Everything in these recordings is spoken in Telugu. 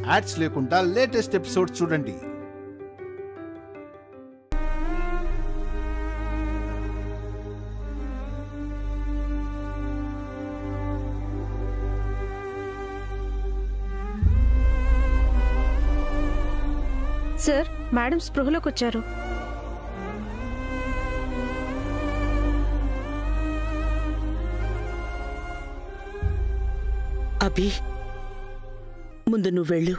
యాడ్స్ లేకుండా లేటెస్ట్ ఎపిసోడ్ చూడండి. సార్, మేడం స్పృహలోకి వచ్చారు. అభి, ముందు నువ్వు వెళ్ళు.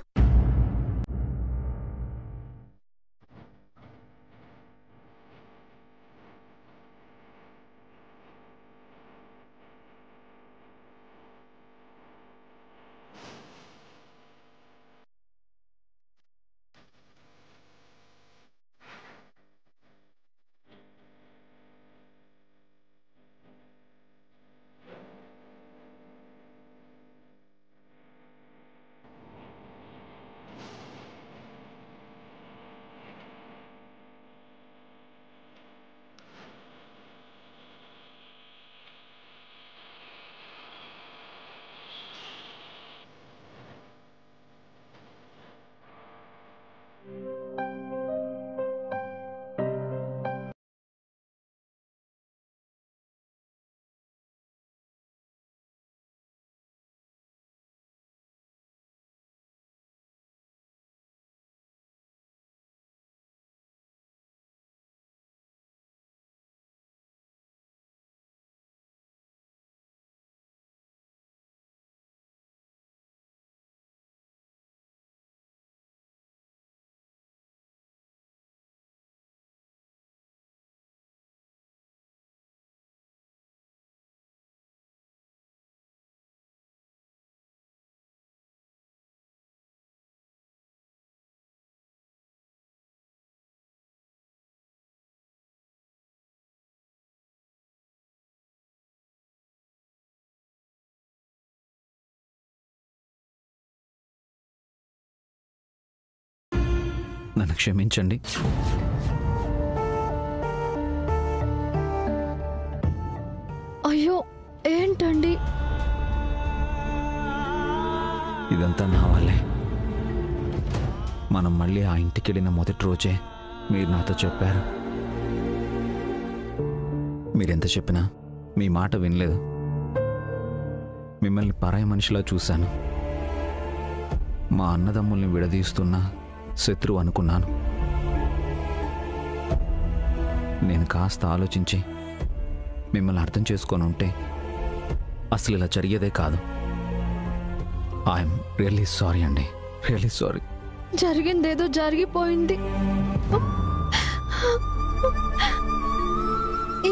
నన్ను క్షమించండి. అయ్యో, ఏంటండి ఇదంతా నా వల్లే. మనం మళ్ళీ ఆ ఇంటికి వెళ్ళిన మొదటి రోజే మీరు నాతో చెప్పారు. మీరెంత చెప్పినా మీ మాట వినలేదు. మిమ్మల్ని పరాయి మనిషిలా చూశాను. మా అన్నదమ్ముల్ని విడదీస్తున్న శత్రువు అనుకున్నాను. నేను కాస్త ఆలోచించి మిమ్మల్ని అర్థం చేసుకొని ఉంటే అసలు ఇలా జరిగేదే కాదు. ఐఎమ్ రియల్లీ సారీ అండి, రియల్లీ సారీ. జరిగిందేదో జరిగిపోయింది.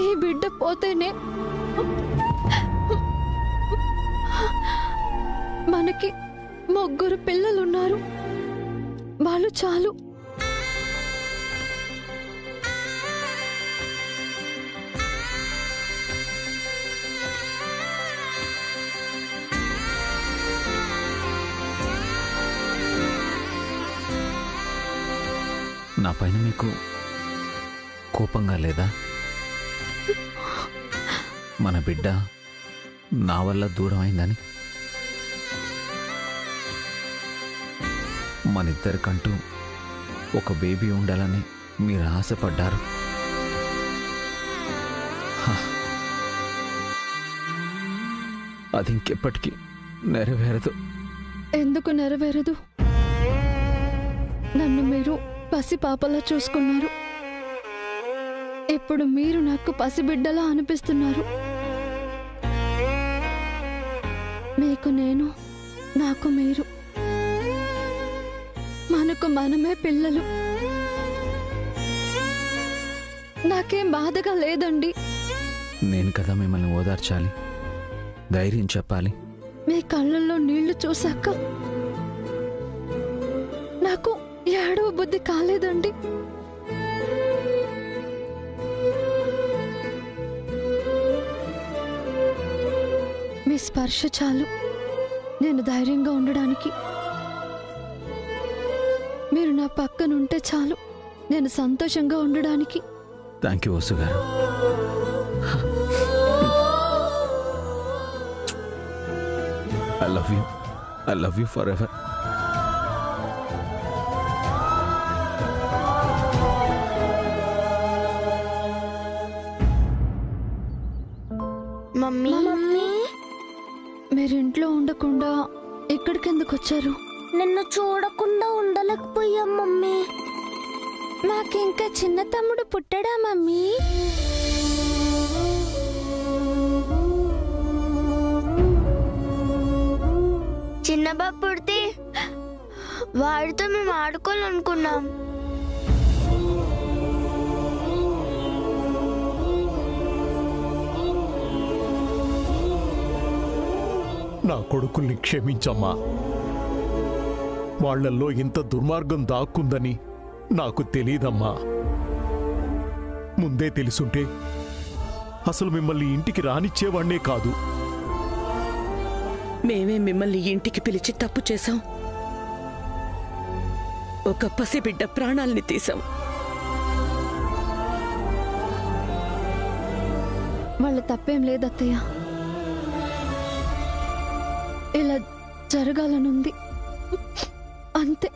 ఈ బిడ్డ పోతేనే మనకి 3 పిల్లలున్నారు. వాళ్ళు చాలు. నా పైన మీకు కోపంగా లేదా? మన బిడ్డ నా వల్ల దూరం అయిందని, మనిద్దరికంటూ ఒక బేబీ ఉండాలని మీరు ఆశపడ్డారు. అది ఇంకెప్పటికీ నెరవేరదు. ఎందుకు నెరవేరదు? నన్ను మీరు పసిపాపలా చూసుకున్నారు. ఇప్పుడు మీరు నాకు పసిబిడ్డలా అనిపిస్తున్నారు. మీకు నేను, నాకు మీరు, మనకు మనమే పిల్లలు. నాకేం బాధగా లేదండి. నేను కదా మిమ్మల్ని ఓదార్చాలి, ధైర్యం చెప్పాలి. మీ కళ్ళల్లో నీళ్లు చూశాక నాకు ఏడవ బుద్ధి కాలేదండి. మీ స్పర్శ చాలు నేను ధైర్యంగా ఉండడానికి. మీరు నా పక్కనుంటే చాలు నేను సంతోషంగా ఉండడానికి. థ్యాంక్ యూ వసు గారు. I love you forever. Mummy. మీరు ఇంట్లో ఉండకుండా ఇక్కడికి ఎందుకు వచ్చారు? నిన్ను చూడకుండా ఉండలేకపోయాం మమ్మీ. మాకింకా చిన్న తమ్ముడు పుట్టడా మమ్మీ? చిన్న బాబు పుడితే వాడితో మేము ఆడుకోవాలనుకున్నాం. నా కొడుకుల్ని క్షమించమ్మా. వాళ్లల్లో ఇంత దుర్మార్గం దాక్కుందని నాకు తెలీదమ్మా. ముందే తెలుసుంటే అసలు మిమ్మల్ని ఇంటికి రానిచ్చేవాణ్ణే కాదు. మేమే మిమ్మల్ని ఇంటికి పిలిచి తప్పు చేశాం. ఒక పసిబిడ్డ ప్రాణాల్ని తీశాం. వాళ్ళ తప్పేం లేదత్తయ్య. ఇలా జరగాలనుంది అంతే.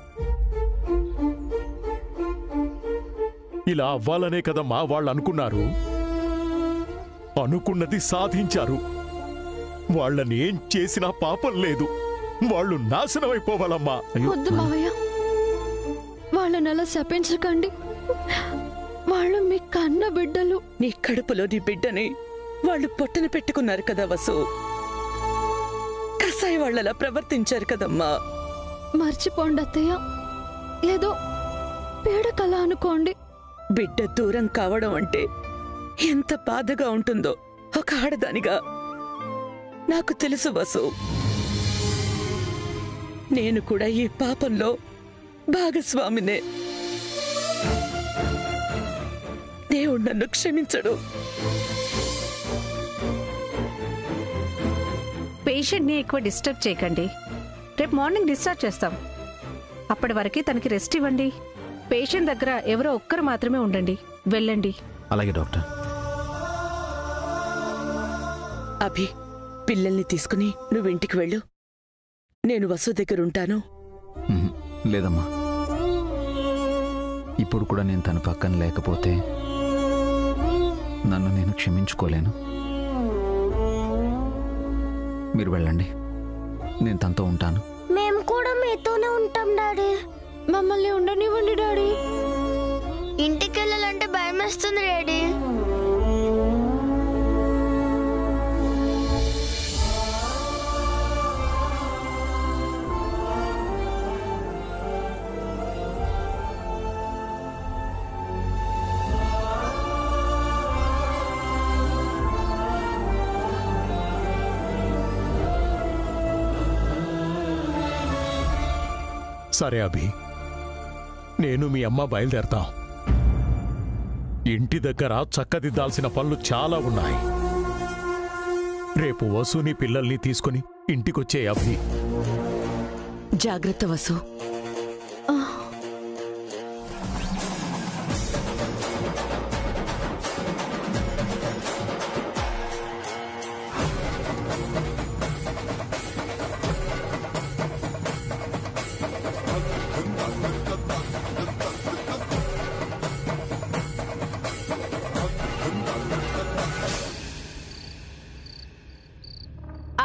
ఇలా అవ్వాలనే కదమ్మా వాళ్ళు అనుకున్నారు. అనుకున్నది సాధించారు. వాళ్ళని ఏం చేసినా పాపం లేదు. వాళ్ళు నాశనమైపోవాలమ్మా. వద్దు మావయ్య, వాళ్ళని అలా శపించకండి. వాళ్ళు మీ కన్న బిడ్డలు. నీ కడుపులోని బిడ్డని వాళ్ళు పొట్టన పెట్టుకున్నారు కదా వసు. కసాయి వాళ్ళలా ప్రవర్తించారు కదమ్మా. మర్చిపోండి అత్తయ్య. ఏదో పీడకల అనుకోండి. బిడ్డ దూరం కావడం అంటే ఎంత బాధగా ఉంటుందో ఒక ఆడదానిగా నాకు తెలుసు వసు. నేను కూడా ఈ పాపంలో భాగస్వామినే. దేవుడు నన్ను క్షమించడు. పేషెంట్ని ఎక్కువ డిస్టర్బ్ చేయకండి. రేపు మార్నింగ్ డిశ్చార్జ్ చేస్తాం. అప్పటి వరకు తనకి రెస్ట్ ఇవ్వండి. పేషెంట్ దగ్గర ఎవరో ఒక్కరు మాత్రమే ఉండండి. వెళ్ళండి. అలాగే డాక్టర్. అభి, పిల్లల్ని తీసుకుని నువ్వు ఇంటికి వెళ్ళు. నేను వసు దగ్గరుంటాను. లేదమ్మా, ఇప్పుడు కూడా నేను తన పక్కన లేకపోతే నన్ను నేను క్షమించుకోలేను. మీరు వెళ్ళండి, నేను తనతో ఉంటాను. మేము కూడా మీతోనే ఉంటాం డాడీ. మమ్మల్ని ఉండనివ్వండి డాడీ. ఇంటికి వెళ్ళాలంటే భయం వేస్తుంది డాడీ. సరే అభి, నేను మీ అమ్మ బయలుదేరతాం. ఇంటి దగ్గర చక్కదిద్దాల్సిన పనులు చాలా ఉన్నాయి. రేపు వసుని పిల్లల్ని తీసుకుని ఇంటికొచ్చే అభి. జాగ్రత్త వసు.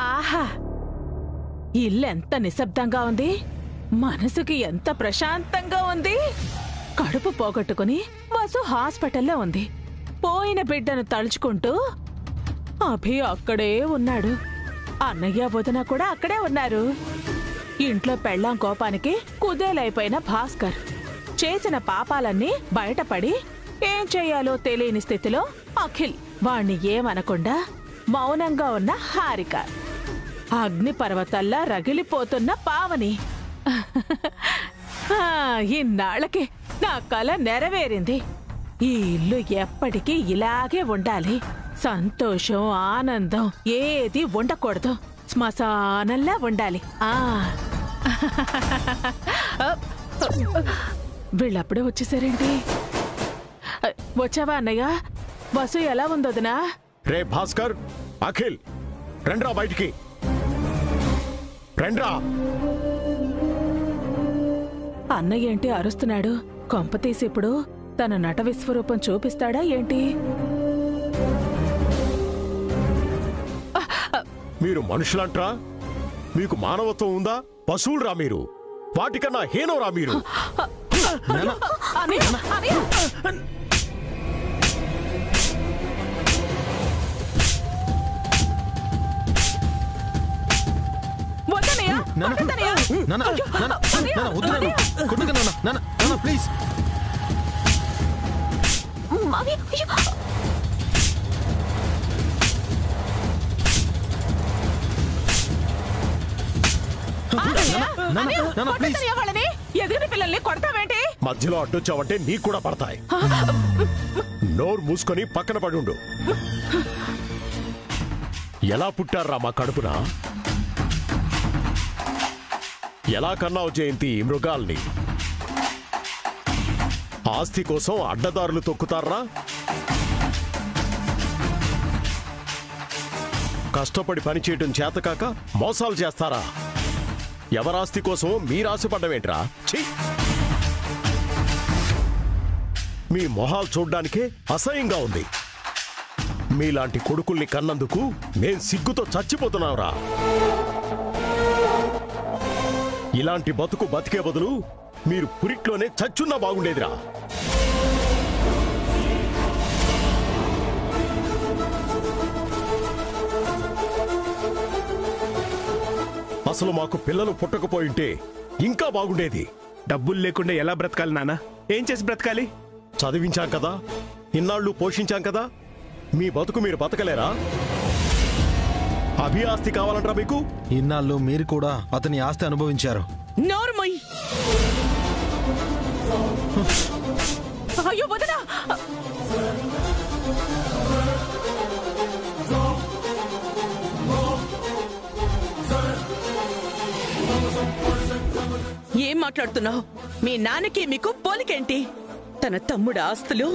ఆహా, ఇల్లెంత నిశ్శబ్దంగా ఉంది. మనసుకి ఎంత ప్రశాంతంగా ఉంది. కడుపు పోగొట్టుకుని వసు హాస్పిటల్లో ఉంది. పోయిన బిడ్డను తలుచుకుంటూ అభి అక్కడే ఉన్నాడు. అన్నయ్య వదిన కూడా అక్కడే ఉన్నారు. ఇంట్లో పెళ్ళాం కోపానికి కుదేలైపోయిన భాస్కర్ చేసిన పాపాలన్నీ బయటపడి ఏం చెయ్యాలో తెలియని స్థితిలో అఖిల్. వాణ్ణి ఏమనకుండా మౌనంగా ఉన్న హారిక. అగ్నిపర్వతల్లా రగిలిపోతున్న పావని. ఇన్నాళ్ళకి నా కల నెరవేరింది. ఈ ఇల్లు ఎప్పటికీ ఇలాగే ఉండాలి. సంతోషం, ఆనందం ఏది ఉండకూడదు. శ్మశానంలా ఉండాలి. వీళ్ళప్పుడే వచ్చేసారేంటి? వచ్చావా అన్నయ్య? వసు ఎలా ఉందోదినా? రే భాస్కర్, అఖిల్, రండ్రా బయటికి రండ్రా. అన్నయ్య ఏంటి అరుస్తున్నాడు? కొంపతీసి ఇప్పుడు తన నట విశ్వరూపం చూపిస్తాడా ఏంటి? మీరు మనుషులంట్రా? మీకు మానవత్వం ఉందా? పశువులురా మీరు. వాటికన్నా హీనోరా మీరు. ప్లీజ్ ఎదురు పిల్లల్ని కొడతావేంటి? మధ్యలో అడ్డొచ్చావంటే నీకు కూడా పడతాయి. నోరు మూసుకొని పక్కన పడుండు. ఎలా పుట్టారా మా కడుపున? ఎలా కన్నావు జయంతి ఈ మృగాల్ని? ఆస్తి కోసం అడ్డదారులు తొక్కుతారా? కష్టపడి పనిచేయటం చేతకాక మోసాలు చేస్తారా? ఎవరాస్తి కోసం మీరాశపడ్డమేంట్రా? ఛీ! మీ మొహాలు చూడ్డానికే అసహ్యంగా ఉంది. మీలాంటి కొడుకుల్ని కన్నందుకు నేను సిగ్గుతో చచ్చిపోతున్నావురా. ఇలాంటి బతుకు బతికే బదులు మీరు పురిట్లోనే చచ్చున్నా బాగుండేదిరా. అసలు మాకు పిల్లలు పుట్టకపోయింటే ఇంకా బాగుండేది. డబ్బులు లేకుండా ఎలా బ్రతకాలి నాన్న? ఏం చేసి బ్రతకాలి? చదివించాం కదా, ఇన్నాళ్ళు పోషించాం కదా, మీ బతుకు మీరు బతకలేరా? అభి ఆస్తి కావాలంటారా మీకు? ఇన్నాళ్ళు మీరు కూడా అతని ఆస్తి అనుభవించారు. నోర్మయ్! అయ్యో వదనా! ఏం మాట్లాడుతున్నావు? మీ నాన్నకి మీకు పోలికేంటి? తన తమ్ముడు ఆస్తులు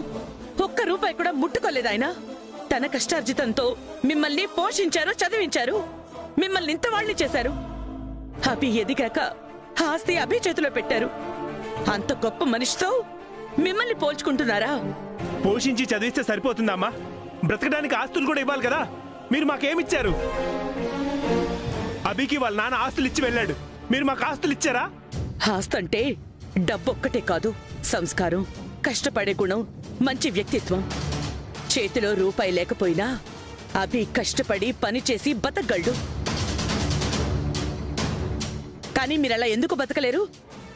ఒక్క రూపాయి కూడా ముట్టుకోలేదాయన. తన కష్టార్జితంతో మిమ్మల్ని పోషించారు, చదివించారు, మిమ్మల్ని ఇంత వాళ్ళని చేశారు. అభి ఎదిగాక ఆస్తి అభి చేతిలో పెట్టారు. అంత గొప్ప మనిషితో మిమ్మల్ని పోల్చుకుంటున్నారా? పోషించి చదివిస్తే సరిపోతుందమ్మా? బ్రతకడానికి ఆస్తులు కూడా ఇవ్వాలి కదా. మీరు మాకేమిచ్చారు? అభికి వాళ్ళ నాన్న ఆస్తులు ఇచ్చి వెళ్ళాడు, మీరు మాకు ఆస్తులు ఇచ్చారా? ఆస్తంటే డబ్బొక్కటే కాదు, సంస్కారం, కష్టపడే గుణం, మంచి వ్యక్తిత్వం. చేతిలో రూపాయి లేకపోయినా అభి కష్టపడి పనిచేసి బతకగలడు. కానీ మీరలా ఎందుకు బతకలేరు?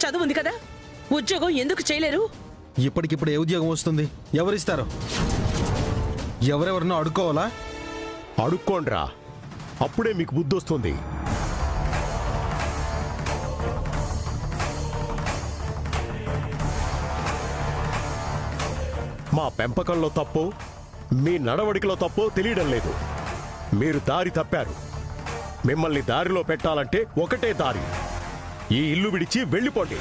చదువుంది కదా, ఉద్యోగం ఎందుకు చేయలేరు? ఇప్పటికిప్పుడు ఏ ఉద్యోగం వస్తుంది? ఎవరిస్తారు? ఎవరెవరినో అడుక్కోవాలా? అడుక్కోండ్రా, అప్పుడే మీకు బుద్ధి వస్తుంది. మా పెంపకంలో తప్పో మీ నడవడికలో తప్పో తెలియడం లేదు. మీరు దారి తప్పారు. మిమ్మల్ని దారిలో పెట్టాలంటే ఒకటే దారి, ఈ ఇల్లు విడిచి వెళ్ళిపోండి.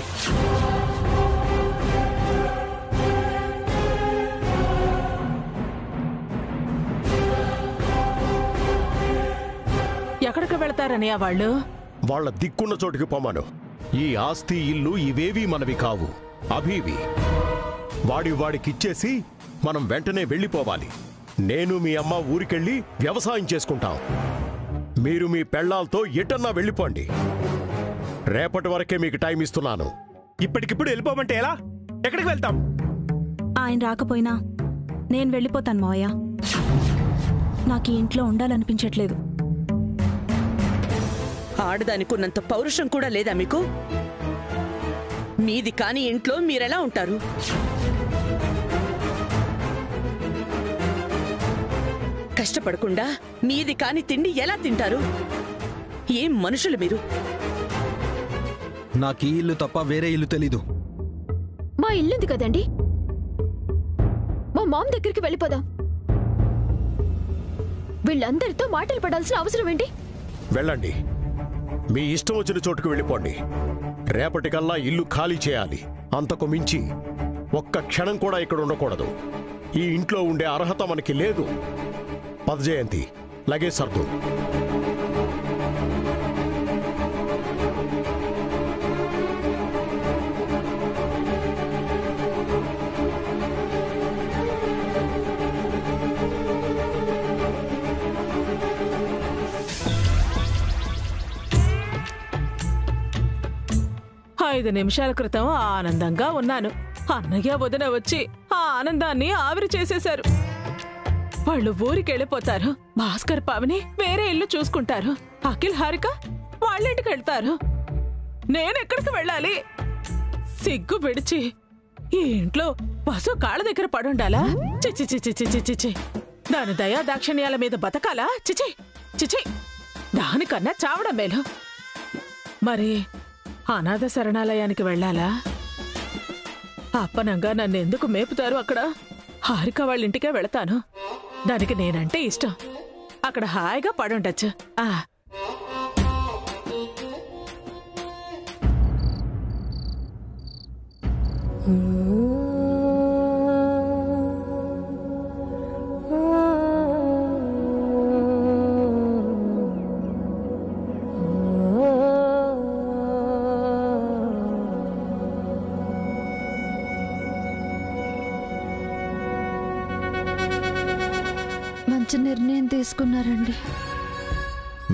ఎక్కడికి వెళతారని వాళ్ళు? వాళ్ళ దిక్కున్న చోటుకి పొమ్మను. ఈ ఆస్తి, ఇల్లు ఇవేవీ మనవి కావు, అభివి. వాడికిచ్చేసి మనం వెంటనే వెళ్ళిపోవాలి. నేను మీ అమ్మ ఊరికెళ్ళి వ్యవసాయం చేసుకుంటాం. మీరు మీ పెళ్ళాలతో ఎటన్నా వెళ్ళిపోండి. రేపటి వరకే మీకు టైం ఇస్తున్నాను. ఇప్పటికిప్పుడు వెళ్ళిపోమంటే ఎలా? ఎక్కడికి వెళ్తాం? ఆయన రాకపోయినా నేను వెళ్ళిపోతాను మావయ్య. నాకు ఈ ఇంట్లో ఉండాలనిపించట్లేదు. ఆడదానికున్నంత పౌరుషం కూడా లేదా మీకు? మీది కాని ఇంట్లో మీరెలా ఉంటారు? కష్టపడకుండా మీది కాని తిండి ఎలా తింటారు? ఏం మనుషులు మీరు? నాకు ఈ ఇల్లు తప్ప వేరే ఇల్లు తెలీదు. మా ఇల్లుంది కదండి, మా మామ్ దగ్గరికి వెళ్ళిపోదాం. వీళ్ళందరితో మాటలు పడాల్సిన అవసరం ఏంటి? వెళ్ళండి, మీ ఇష్టం వచ్చిన చోటుకు వెళ్ళిపోండి. రేపటికల్లా ఇల్లు ఖాళీ చేయాలి. అంతకు మించి ఒక్క క్షణం కూడా ఇక్కడ ఉండకూడదు. ఈ ఇంట్లో ఉండే అర్హత మనకి లేదు. పద జయంతి, లగేజ్ సర్దు. 5 నిమిషాల క్రితం ఆనందంగా ఉన్నాను. అన్నయ్య వదిన వచ్చి ఆ ఆనందాన్ని ఆవిరి చేసేశారు. వాళ్ళు ఊరికెళ్ళిపోతారు. భాస్కర్ పావని వేరే ఇల్లు చూసుకుంటారు. అఖిల్ హారిక వాళ్ళింటికి వెళ్తారు. నేనెక్కడికి వెళ్ళాలి? సిగ్గు విడిచి ఈ ఇంట్లో పశు కాళ్ళ దగ్గర పడుండాలా? చిచి చిచి చిచి చిచి దాని దయా దాక్షిణ్యాల మీద బతకాలా? చిచి చిచి దానికన్నా చావడం మేలు. మరి అనాథ శరణాలయానికి వెళ్ళాలా? అప్పనంగా నన్ను ఎందుకు మేపుతారు అక్కడ? హారిక వాళ్ళ ఇంటికే వెళతాను. దానికి నేనంటే ఇష్టం. అక్కడ హాయిగా పడుండొచ్చు. మంచి నిర్ణయం తీసుకున్నారండి.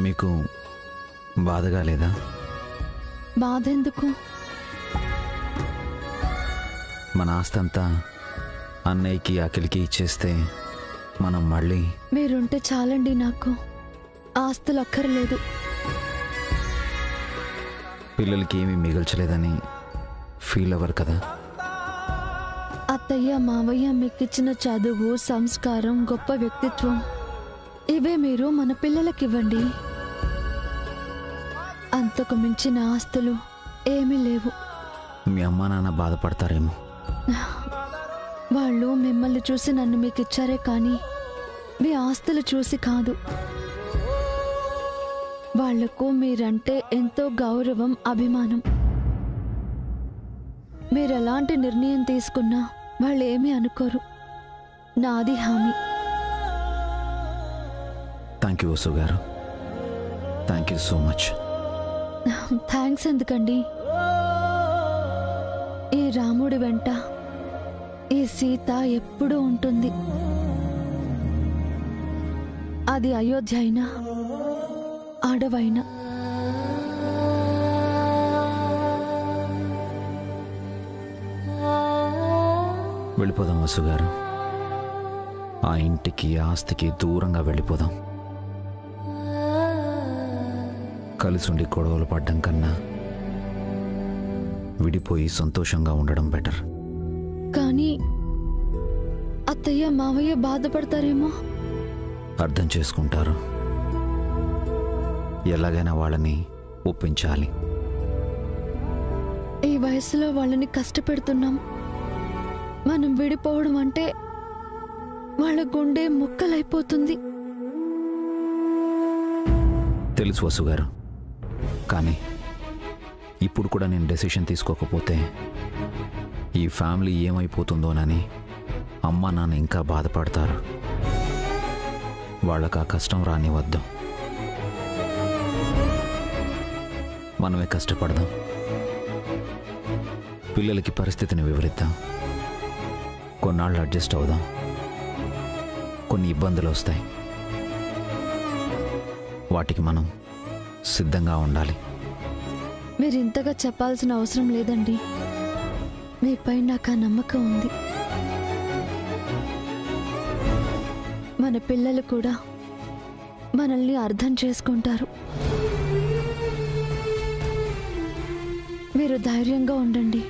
మీకు బాధగా లేదా? బాధ ఎందుకు? మన ఆస్తంతా అన్నయ్యకి అఖిల్కి ఇచ్చేస్తే మనం మళ్ళీ... మీరుంటే చాలండి, నాకు ఆస్తులు అక్కర్లేదు. పిల్లలకి ఏమీ మిగల్చలేదని ఫీల్ అవ్వరు కదా? అత్తయ్య మావయ్య మీకిచ్చిన చదువు, సంస్కారం, గొప్ప వ్యక్తిత్వం ఇవే మీరు మన పిల్లలకివ్వండి. అంతకు మించిన ఆస్తులు ఏమీ లేవు. మీ అమ్మా నాన్న బాధపడతారేమో. వాళ్ళు మిమ్మల్ని చూసి నన్ను మీకిచ్చారే కానీ మీ ఆస్తులు చూసి కాదు. వాళ్లకు మీరంటే ఎంతో గౌరవం, అభిమానం. మీరెలాంటి నిర్ణయం తీసుకున్నా వాళ్ళేమీ అనుకోరు. నాది హామీ. థ్యాంక్ యూ వసు గారు. Thank you so much. Thanks ఎందుకండి? ఈ రాముడి వెంట ఈ సీత ఎప్పుడూ ఉంటుంది. అది అయోధ్య అయినా అడవైనా. వెళ్ళిపోదాం వసు గారు. ఆ ఇంటికి ఆస్తికి దూరంగా వెళ్ళిపోదాం. కలిసి ఉండి గొడవలు పడ్డం కన్నా విడిపోయి సంతోషంగా ఉండడం బెటర్. కానీ అత్తయ్య మావయ్య బాధపడతారేమో. అర్థం చేసుకుంటారు. ఎలాగైనా వాళ్ళని ఒప్పించాలి. ఈ వయసులో వాళ్ళని కష్టపెడుతున్నాం. మనం విడిపోవడం అంటే వాళ్ళ గుండె ముక్కలైపోతుంది. తెలుసు వసు గారు. కానీ ఇప్పుడు కూడా నేను డెసిషన్ తీసుకోకపోతే ఈ ఫ్యామిలీ ఏమైపోతుందోనని అమ్మ నాన్న ఇంకా బాధపడతారు. వాళ్ళకు ఆ కష్టం రానివద్దు. మనమే కష్టపడదాం. పిల్లలకి పరిస్థితిని వివరిద్దాం. కొన్నాళ్ళు అడ్జస్ట్ అవుదాం. కొన్ని ఇబ్బందులు వస్తాయి. వాటికి మనం సిద్ధంగా ఉండాలి. మీరు ఇంతగా చెప్పాల్సిన అవసరం లేదండి. మీపై నాకు ఆ నమ్మకం ఉంది. మన పిల్లలు కూడా మనల్ని అర్థం చేసుకుంటారు. మీరు ధైర్యంగా ఉండండి.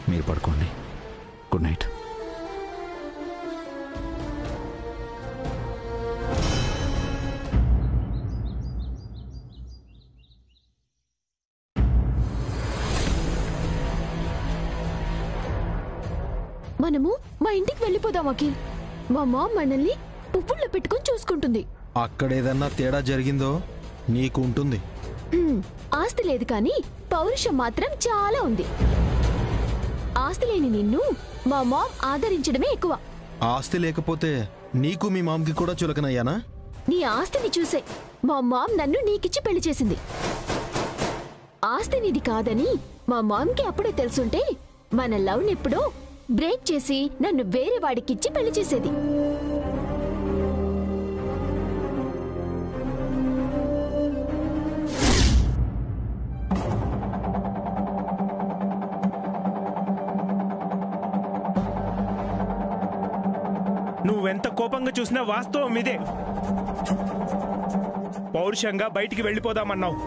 మీరు పడుకోండి. Good night. మనము మా ఇంటికి వెళ్ళిపోదాం అఖిల్. మా మామ్ మనల్ని పువ్వుల్లో పెట్టుకొని చూసుకుంటుంది. అక్కడేదన్నా తేడా జరిగిందో నీకు ఉంటుంది. ఆస్తి లేదు కానీ పౌరుషం మాత్రం చాలా ఉంది. ఆస్తి లేని నిన్ను మా మామ్ ఆదరించడమే ఎక్కువ. ఆస్తి లేకపోతే నీకు మీ మామ్కి కూడా చులకనయ్యానా? నీ ఆస్తిని చూసే మా మామ్ నన్ను నీకిచ్చి పెళ్లి చేసింది. ఆస్తి నీది కాదని మా మామ్కి అప్పుడే తెలుసుంటే మన లవ్ ఎప్పుడో బ్రేక్ చేసి నన్ను వేరే వాడికిచ్చి పెళ్లి చేసేది. నువ్వెంత కోపంగా చూసినా వాస్తవం ఇదే. పౌరుషంగా బయటికి వెళ్ళిపోదామన్నావు.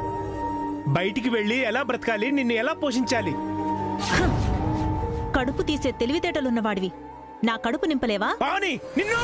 బయటికి వెళ్ళి ఎలా బ్రతకాలి, నిన్ను ఎలా పోషించాలి? కడుపు తీసే తెలివితేటలున్నవాడివి నా కడుపు నింపలేవా? పావని, నిన్ను